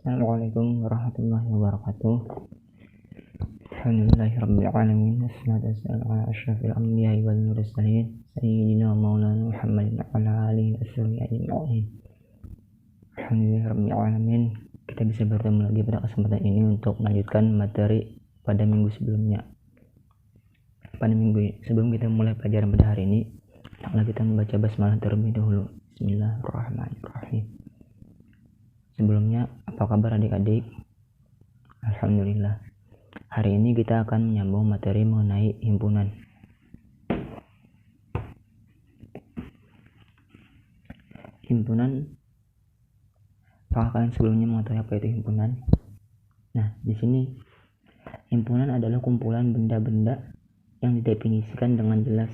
Assalamualaikum warahmatullahi wabarakatuh. Alhamdulillahirabbil alamin. Wassalatu wassalamu ala asyrafil anbiya'i wal mursalin sayyidina maulana Muhammadin wa ala alihi washabihi ajma'in. Alhamdulillahirabbil alamin. Kita bisa bertemu lagi pada kesempatan ini untuk melanjutkan materi pada minggu sebelumnya. Sebelum kita mulai pelajaran pada hari ini, kita membaca basmalah terlebih dahulu. Bismillahirrahmanirrahim. Sebelumnya, apa kabar adik-adik? Alhamdulillah. Hari ini kita akan menyambung materi mengenai himpunan. Himpunan. Apakah kalian sebelumnya mengetahui apa itu himpunan? Nah, di sini himpunan adalah kumpulan benda-benda yang didefinisikan dengan jelas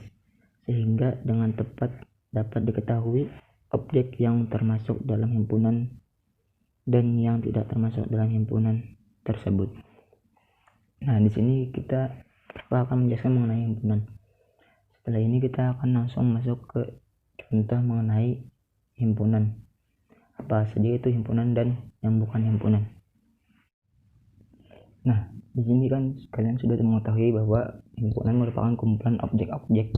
sehingga dengan tepat dapat diketahui objek yang termasuk dalam himpunan dan yang tidak termasuk dalam himpunan tersebut. Nah, di sini kita akan menjelaskan mengenai himpunan. Setelah ini kita akan langsung masuk ke contoh mengenai himpunan. Apa saja itu himpunan dan yang bukan himpunan. Nah, di sini kan kalian sudah mengetahui bahwa himpunan merupakan kumpulan objek-objek.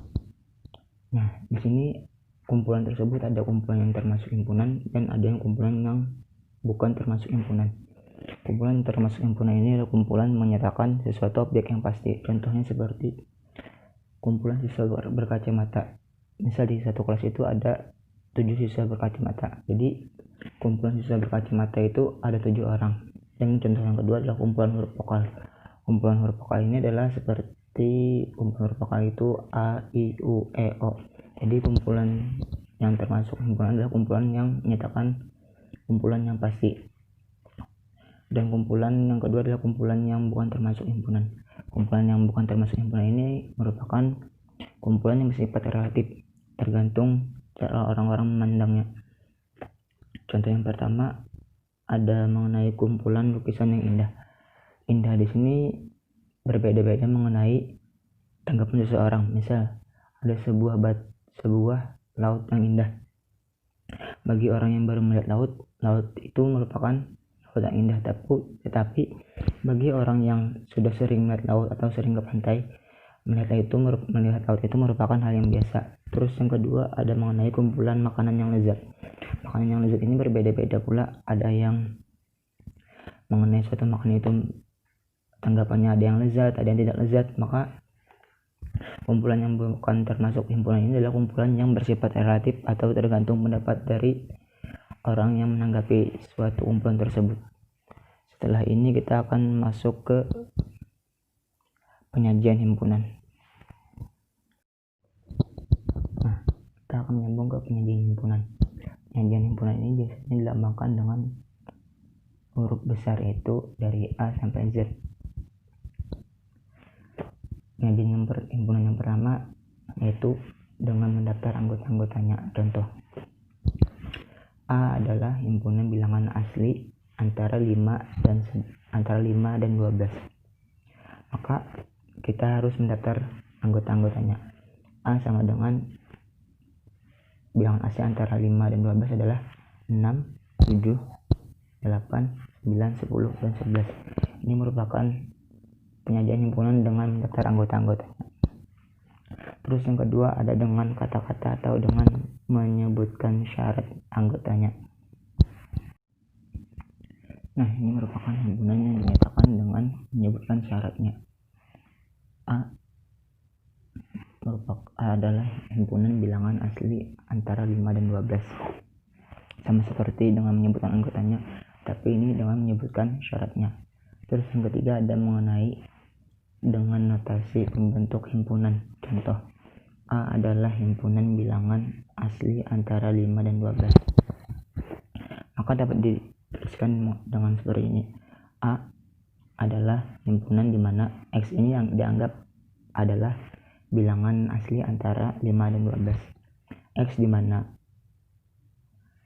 Nah, di sini kumpulan tersebut ada kumpulan yang termasuk himpunan dan ada yang kumpulan yang bukan termasuk himpunan. Kumpulan termasuk himpunan ini adalah kumpulan menyatakan sesuatu objek yang pasti. Contohnya seperti kumpulan siswa berkacamata. Misal di satu kelas itu ada 7 siswa berkacamata. Jadi kumpulan siswa berkacamata itu ada 7 orang. Dan contoh yang kedua adalah kumpulan huruf vokal. Kumpulan huruf vokal ini adalah seperti kumpulan huruf vokal itu A, I, U, E, O. Jadi kumpulan yang termasuk himpunan adalah kumpulan yang menyatakan kumpulan yang pasti. Dan kumpulan yang kedua adalah kumpulan yang bukan termasuk himpunan. Kumpulan yang bukan termasuk himpunan ini merupakan kumpulan yang bersifat relatif, tergantung cara orang-orang memandangnya. Contoh yang pertama ada mengenai kumpulan lukisan yang indah. Indah di sini berbeda-beda mengenai tanggapan seseorang. Misal ada sebuah laut yang indah. Bagi orang yang baru melihat laut itu merupakan laut yang indah, tetapi bagi orang yang sudah sering melihat laut atau sering ke pantai, melihat laut itu merupakan hal yang biasa. Terus yang kedua ada mengenai kumpulan makanan yang lezat. Makanan yang lezat ini berbeda-beda pula. Ada yang mengenai suatu makanan itu tanggapannya ada yang lezat, ada yang tidak lezat. Maka kumpulan yang bukan termasuk himpunan ini adalah kumpulan yang bersifat relatif atau tergantung pendapat dari orang yang menanggapi suatu kumpulan tersebut. Setelah ini kita akan masuk ke penyajian himpunan. Nah, kita akan menyambung ke penyajian himpunan. Penyajian himpunan ini biasanya dilambangkan dengan huruf besar, yaitu dari A sampai Z. Penyajian himpunan yang pertama yaitu dengan mendaftar anggota-anggotanya. Contoh, A adalah himpunan bilangan asli antara 5 dan 12. Maka kita harus mendaftar anggota-anggotanya. A sama dengan bilangan asli antara 5 dan 12 adalah 6, 7, 8, 9, 10, dan 11. Ini merupakan penyajian himpunan dengan mendaftar anggota-anggotanya. Terus yang kedua ada dengan kata-kata atau dengan menyebutkan syarat anggotanya. Nah, ini merupakan himpunan yang dinyatakan dengan menyebutkan syaratnya. A adalah himpunan bilangan asli antara 5 dan 12. Sama seperti dengan menyebutkan anggotanya, tapi ini dengan menyebutkan syaratnya. Terus yang ketiga ada mengenai dengan notasi pembentuk himpunan. Contoh, A adalah himpunan bilangan asli antara 5 dan 12. Maka dapat dituliskan dengan seperti ini. A adalah himpunan di mana X ini yang dianggap adalah bilangan asli antara 5 dan 12. X di mana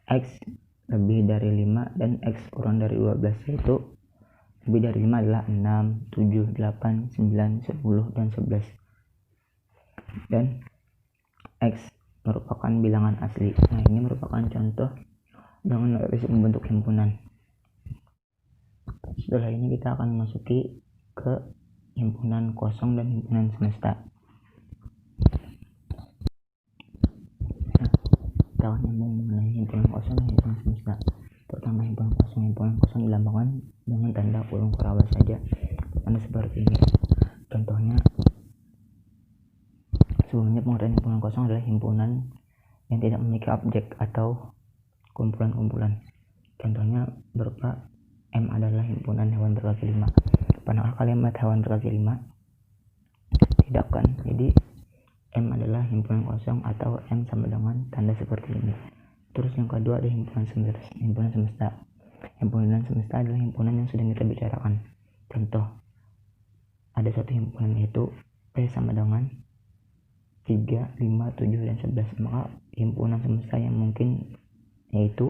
X lebih dari 5 dan X kurang dari 12, yaitu lebih dari 5 adalah 6, 7, 8, 9, 10, dan 11. Dan X merupakan bilangan asli. Nah, ini merupakan contoh dengan notasi membentuk himpunan. Setelah ini kita akan memasuki ke himpunan kosong dan himpunan semesta. Kita akan nyambung mengenai himpunan kosong dan himpunan semesta. Pertama, himpunan kosong. Himpunan kosong dilambangkan dengan tanda kurung kuraba saja, tanda seperti ini. Contohnya, sebelumnya pengertian himpunan kosong adalah himpunan yang tidak memiliki objek atau kumpulan-kumpulan. Contohnya berupa M adalah himpunan hewan berkaki 5. Panakah kalimat hewan berkaki 5? Tidak kan? Jadi M adalah himpunan kosong atau M sama dengan tanda seperti ini. Terus yang kedua ada himpunan semesta. Himpunan semesta adalah himpunan yang sedang kita bicarakan. Contoh, ada satu himpunan yaitu P sama dengan 3, 5, 7, dan 11. Maka himpunan semesta yang mungkin yaitu,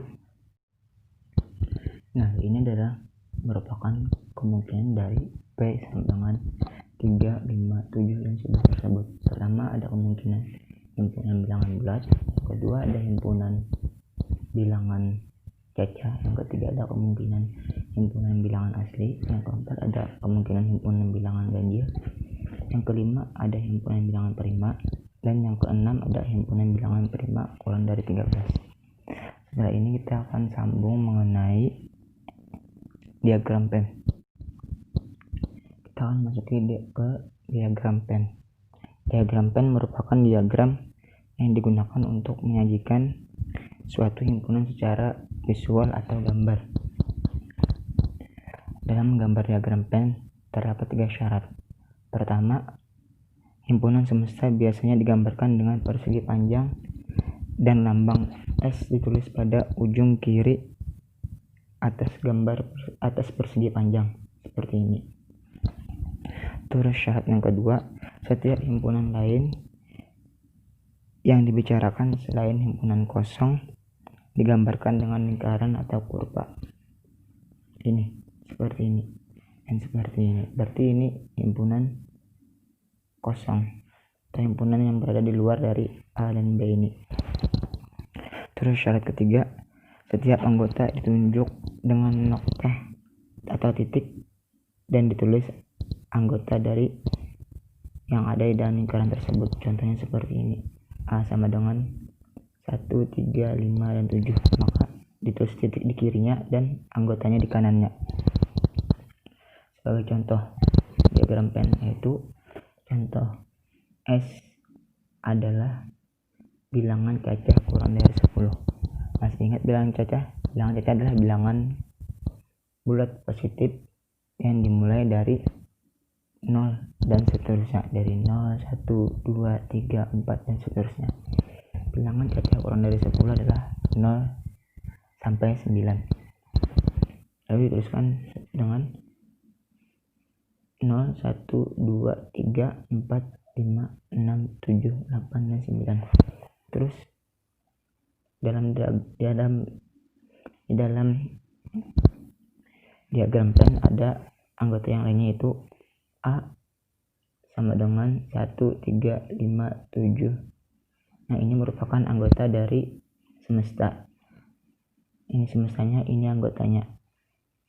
nah ini adalah merupakan kemungkinan dari P sama dengan 3, 5, 7, dan 11 tersebut. Pertama, ada kemungkinan himpunan bilangan bulat. Yang kedua, ada himpunan bilangan caca. Yang ketiga, ada kemungkinan himpunan bilangan asli. Yang keempat, ada kemungkinan himpunan bilangan ganjil. Yang kelima, ada himpunan bilangan prima. Dan yang keenam, ada himpunan bilangan prima kurang dari 13. Setelah ini kita akan sambung mengenai diagram Venn. Kita akan masuk ke diagram Venn. Diagram Venn merupakan diagram yang digunakan untuk menyajikan suatu himpunan secara visual atau gambar. Dalam gambar diagram Venn terdapat 3 syarat. Pertama, himpunan semesta biasanya digambarkan dengan persegi panjang dan lambang S ditulis pada ujung kiri atas persegi panjang seperti ini. Terus syarat yang kedua, setiap himpunan lain yang dibicarakan selain himpunan kosong digambarkan dengan lingkaran atau kurva. Ini seperti ini dan seperti ini. Berarti ini himpunan kosong atau himpunan yang berada di luar dari A dan B ini. Terus syarat ketiga, setiap anggota ditunjuk dengan noktah atau titik dan ditulis anggota dari yang ada di dalam lingkaran tersebut. Contohnya seperti ini. A sama dengan 1, 3, 5, dan 7. Maka ditulis titik di kirinya dan anggotanya di kanannya. Sebagai contoh diagram Venn yaitu contoh S adalah bilangan caca kurang dari 10. Masih ingat bilangan caca? Bilangan caca adalah bilangan bulat positif yang dimulai dari 0 dan seterusnya. Dari 0, 1, 2, 3, 4, dan seterusnya. Bilangan caca kurang dari 10 adalah 0 sampai 9. Lalu dituliskan dengan 0, 1, 2, 3, 4, 5, 6, 7, 8, dan 9. Terus dalam diagram Venn ada anggota yang lainnya yaitu A sama dengan 1, 3, 5, 7. Nah, ini merupakan anggota dari semesta. Ini semestanya, ini anggotanya.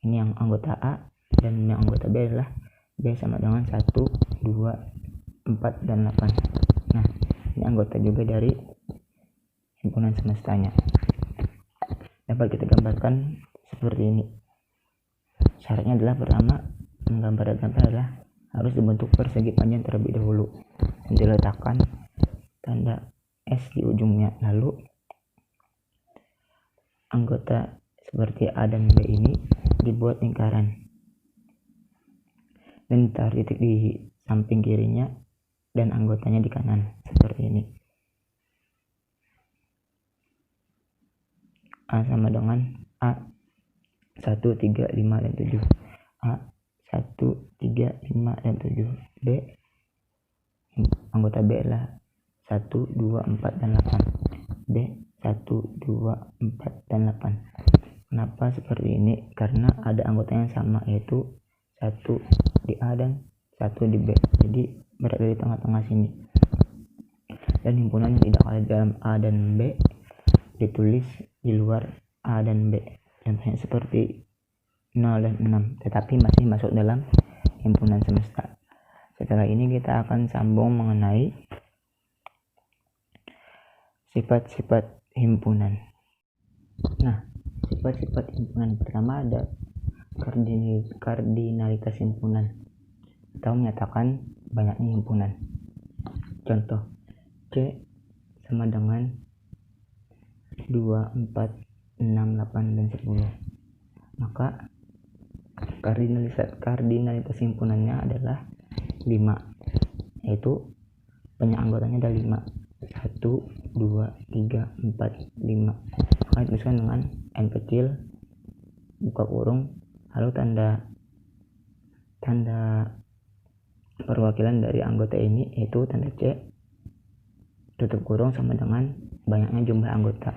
Ini yang anggota A, dan yang anggota B adalah B sama dengan 1, 2, 4, dan 8. Nah, ini anggota juga dari himpunan semestanya. Dapat kita gambarkan seperti ini. Syaratnya adalah pertama, menggambar diagram Venn adalah harus dibentuk persegi panjang terlebih dahulu dan diletakkan tanda S di ujungnya. Lalu anggota seperti A dan B ini dibuat lingkaran dan ditaruh titik di samping kirinya dan anggotanya di kanan seperti ini. A sama dengan A 1, 3, 5, dan 7. A 1, 3, 5, dan 7. B, anggota B adalah 1, 2, 4, dan 8. B 1, 2, 4, dan 8. Kenapa seperti ini? Karena ada anggota yang sama, yaitu 1 di A dan 1 di B. Jadi berada di tengah-tengah sini. Dan himpunan yang tidak ada dalam A dan B ditulis di luar A dan B. Contohnya seperti 0 dan 6, tetapi masih masuk dalam himpunan semesta. Setelah ini kita akan sambung mengenai sifat-sifat himpunan. Nah, sifat-sifat himpunan pertama ada kardinalitas himpunan atau menyatakan banyaknya himpunan. Contoh, C sama dengan 2, 4, 6, 8, dan 10. Maka kardinalitas himpunannya adalah 5, yaitu banyak anggotanya ada 5. 1, 2, 3, 4, 5. Maka dituliskan dengan N kecil, buka kurung, lalu tanda perwakilan dari anggota ini yaitu tanda C, tutup kurung, sama dengan banyaknya jumlah anggota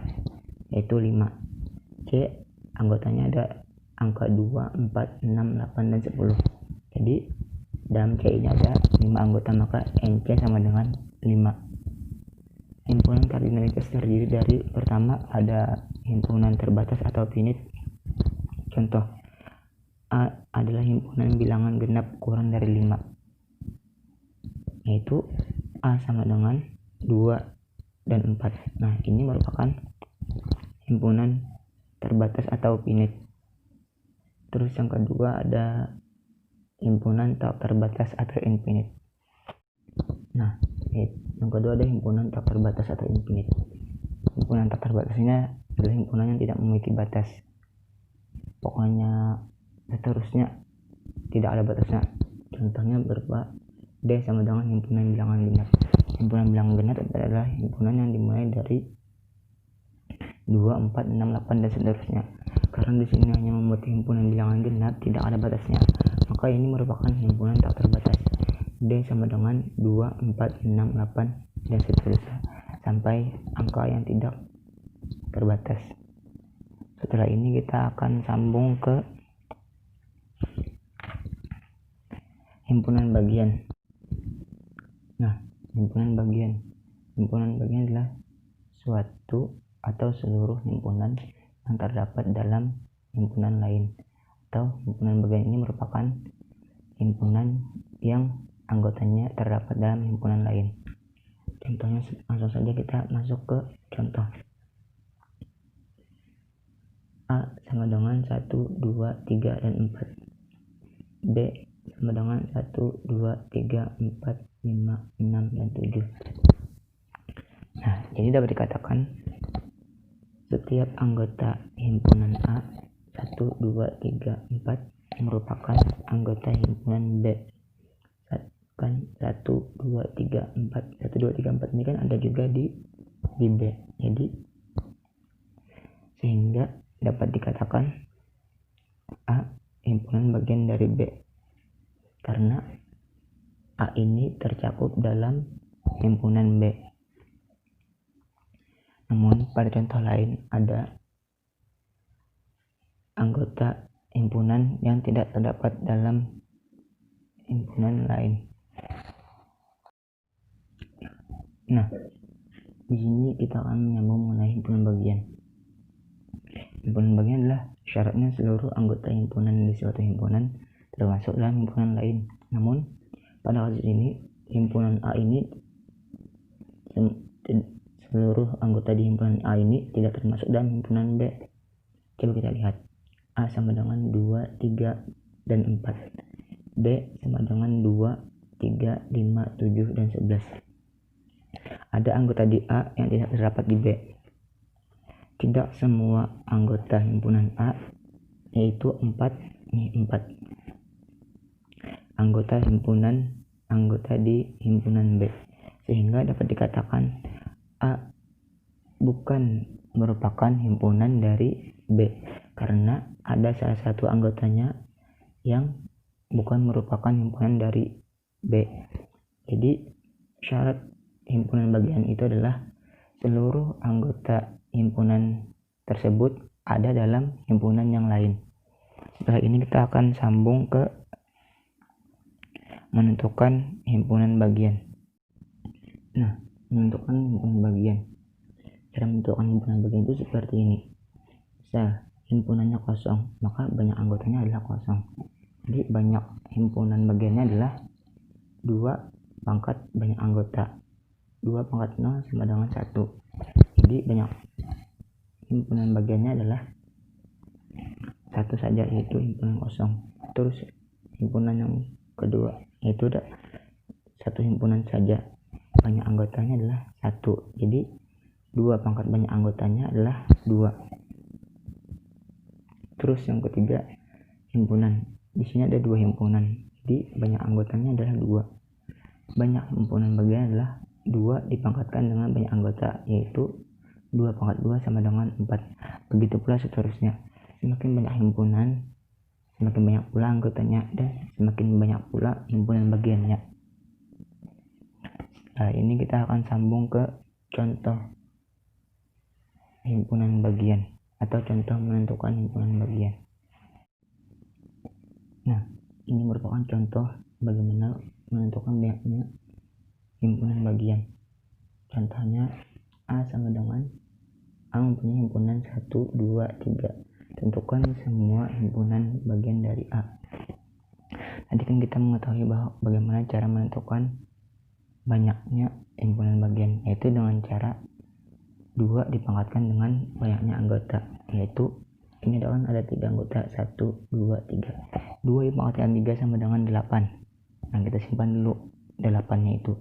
yaitu 5. C anggotanya ada angka 2, 4, 6, 8, dan 10. Jadi dalam C ini ada 5 anggota, maka NC sama dengan 5. Himpunan kardinalitas terdiri dari, pertama ada himpunan terbatas atau finite. Contoh, A adalah himpunan bilangan genap kurang dari 5, yaitu A sama dengan 2 dan 4. Nah, ini merupakan himpunan terbatas atau finite. Terus yang kedua ada himpunan tak terbatas atau infinite. Nah, yang kedua ada himpunan tak terbatas atau infinite. Himpunan tak terbatasnya adalah himpunan yang tidak memiliki batas. Pokoknya seterusnya, tidak ada batasnya. Contohnya berupa D sama dengan himpunan bilangan genap. Himpunan bilangan genap adalah himpunan yang dimulai dari 2, 4, 6, 8, dan seterusnya. Karena di sini hanya membuat himpunan bilangan genap, tidak ada batasnya, maka ini merupakan himpunan tak terbatas. D sama dengan 2, 4, 6, 8, dan seterusnya sampai angka yang tidak terbatas. Setelah ini kita akan sambung ke himpunan bagian. Nah, himpunan bagian adalah suatu atau seluruh himpunan yang terdapat dalam himpunan lain, atau himpunan bagian ini merupakan himpunan yang anggotanya terdapat dalam himpunan lain. Contohnya, langsung saja kita masuk ke contoh. A sama dengan 1, 2, 3, dan 4. B sama dengan 1, 2, 3, 4, 5, 6, dan 7. Nah, jadi dapat dikatakan setiap anggota himpunan A 1, 2, 3, 4 merupakan anggota himpunan B. Kan 1, 2, 3, 4. 1, 2, 3, 4 ini kan ada juga di B. Jadi sehingga dapat dikatakan A himpunan bagian dari B, karena A ini tercakup dalam himpunan B. Namun pada contoh lain ada anggota himpunan yang tidak terdapat dalam himpunan lain. Nah, di sini kita akan menyambung mengenai himpunan bagian. Himpunan bagian adalah syaratnya seluruh anggota himpunan di suatu himpunan termasuk dalam himpunan lain. Namun pada kasus ini himpunan A ini, seluruh anggota di himpunan A ini tidak termasuk dalam himpunan B. Coba kita lihat. A sama dengan 2, 3, dan 4. B sama dengan 2, 3, 5, 7, dan 11. Ada anggota di A yang tidak terdapat di B. Tidak semua anggota himpunan A, yaitu 4 anggota di himpunan B, sehingga dapat dikatakan A bukan merupakan himpunan dari B karena ada salah satu anggotanya yang bukan merupakan himpunan dari B. Jadi syarat himpunan bagian itu adalah seluruh anggota himpunan tersebut ada dalam himpunan yang lain. Setelah ini kita akan sambung ke menentukan himpunan bagian. Nah, menentukan himpunan bagian. Cara menentukan himpunan bagian itu seperti ini. Misal, himpunannya kosong, maka banyak anggotanya adalah kosong. Jadi banyak himpunan bagiannya adalah 2 pangkat banyak anggota. 2 pangkat 0 sama dengan 1. Jadi banyak himpunan bagiannya adalah 1 saja, yaitu himpunan kosong. Terus himpunan yang kedua yaitu ada 1 himpunan saja, banyak anggotanya adalah 1. Jadi 2 pangkat banyak anggotanya adalah 2. Terus yang ketiga himpunan. Di sini ada 2 himpunan. Jadi banyak anggotanya adalah 2. Banyak himpunan bagian adalah 2 dipangkatkan dengan banyak anggota, yaitu 2 pangkat 2 sama dengan 4. Begitu pula seterusnya. Semakin banyak himpunan, semakin banyak pula anggotanya, dan semakin banyak pula himpunan bagiannya. Nah, ini kita akan sambung ke contoh himpunan bagian atau contoh menentukan himpunan bagian. Nah, ini merupakan contoh bagaimana menentukan banyaknya himpunan bagian. Contohnya A sama dengan A mempunyai himpunan 1, 2, 3. Tentukan semua himpunan bagian dari A. Tadi kan kita mengetahui bahwa bagaimana cara menentukan banyaknya himpunan bagian, yaitu dengan cara 2 dipangkatkan dengan banyaknya anggota, yaitu ini ada 3 anggota, 1, 2, 3. 2 dipangkatkan 3 sama dengan 8. Nah, kita simpan dulu 8-nya itu.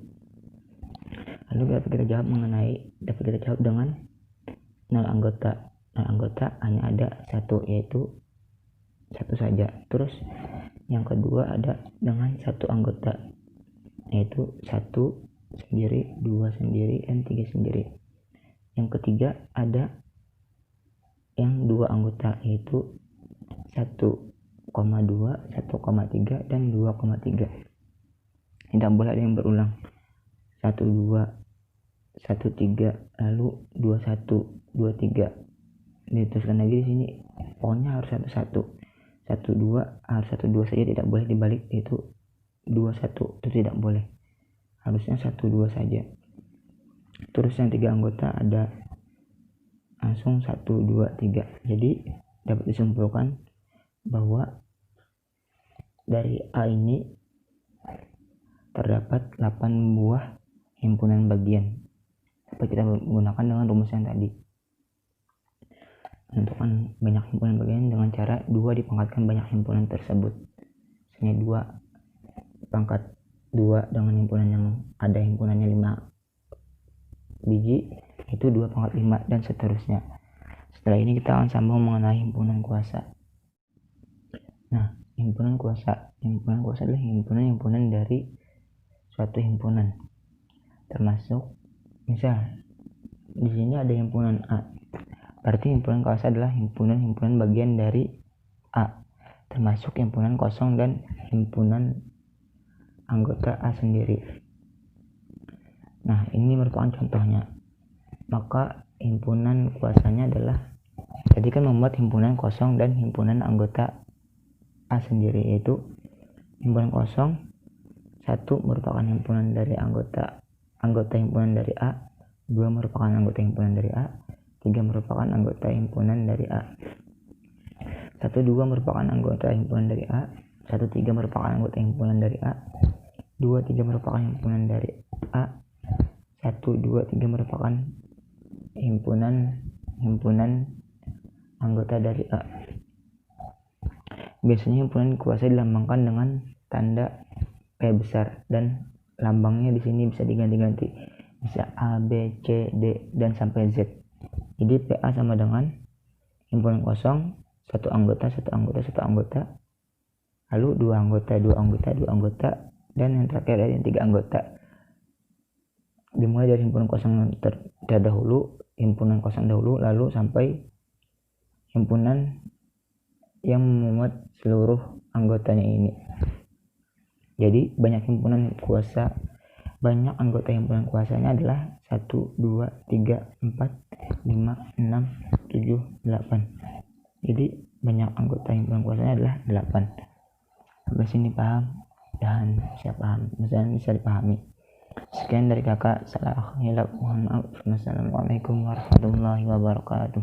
Lalu dapat kita jawab dengan 0 anggota. 0 anggota hanya ada 1, yaitu 1 saja. Terus yang kedua ada dengan 1 anggota, yaitu 1 sendiri, 2 sendiri, dan 3 sendiri. Yang ketiga ada yang 2 anggota, yaitu 1,2, 1,3, dan 2,3. Tidak boleh ada yang berulang. 1, 2, 1, 3, lalu 2, 1, 2, 3. Diteruskan lagi di sini. Pokoknya harus 1, 1. 1, 2 harus 1, 2 saja, tidak boleh dibalik, yaitu 2, 1 itu tidak boleh. Harusnya 1, 2 saja. Terus yang 3 anggota ada langsung 1, 2, 3. Jadi dapat disimpulkan bahwa dari A ini terdapat 8 buah himpunan bagian. Dapat kita menggunakan dengan rumus yang tadi. Menentukan banyak himpunan bagian dengan cara 2 dipangkatkan banyak himpunan tersebut. Misalnya 2 pangkat 2 dengan himpunan yang ada himpunannya 5 biji, itu 2 pangkat 5, dan seterusnya. Setelah ini kita akan sambung mengenai himpunan kuasa. Nah, himpunan kuasa adalah himpunan dari suatu himpunan. Termasuk misal di sini ada himpunan A. Berarti himpunan kuasa adalah himpunan bagian dari A, termasuk himpunan kosong dan himpunan anggota A sendiri. Nah, ini merupakan contohnya. Maka himpunan kuasanya adalah, tadi kan membuat himpunan kosong dan himpunan anggota A sendiri, yaitu himpunan kosong 1 merupakan himpunan dari anggota himpunan dari A, 2 merupakan anggota himpunan dari A, 3 merupakan anggota himpunan dari A. 1, 2 merupakan anggota himpunan dari A, 1, 3 merupakan anggota himpunan dari A, 2, 3 merupakan himpunan dari A, 1, 2, 3 merupakan himpunan anggota dari A. Biasanya himpunan kuasa dilambangkan dengan tanda P besar, dan lambangnya di sini bisa diganti-ganti. Bisa A, B, C, D, dan sampai Z. Jadi PA sama dengan himpunan kosong 1 anggota, 1 anggota, 1 anggota, lalu 2 anggota, 2 anggota, 2 anggota, dan yang terakhir ada yang 3 anggota. Dimulai dari himpunan kosong terdahulu, himpunan kosong dahulu, lalu sampai himpunan yang memuat seluruh anggotanya ini. Jadi banyak himpunan kuasa, banyak anggota himpunan kuasanya adalah 1, 2, 3, 4, 5, 6, 7, 8. Jadi banyak anggota himpunan kuasanya adalah 8. Sampai sini paham? Dan siapa paham? Misalnya bisa dipahami. Sekian dari kakak, salah hilap, mohon maaf. Wassalamualaikum warahmatullahi wabarakatuh.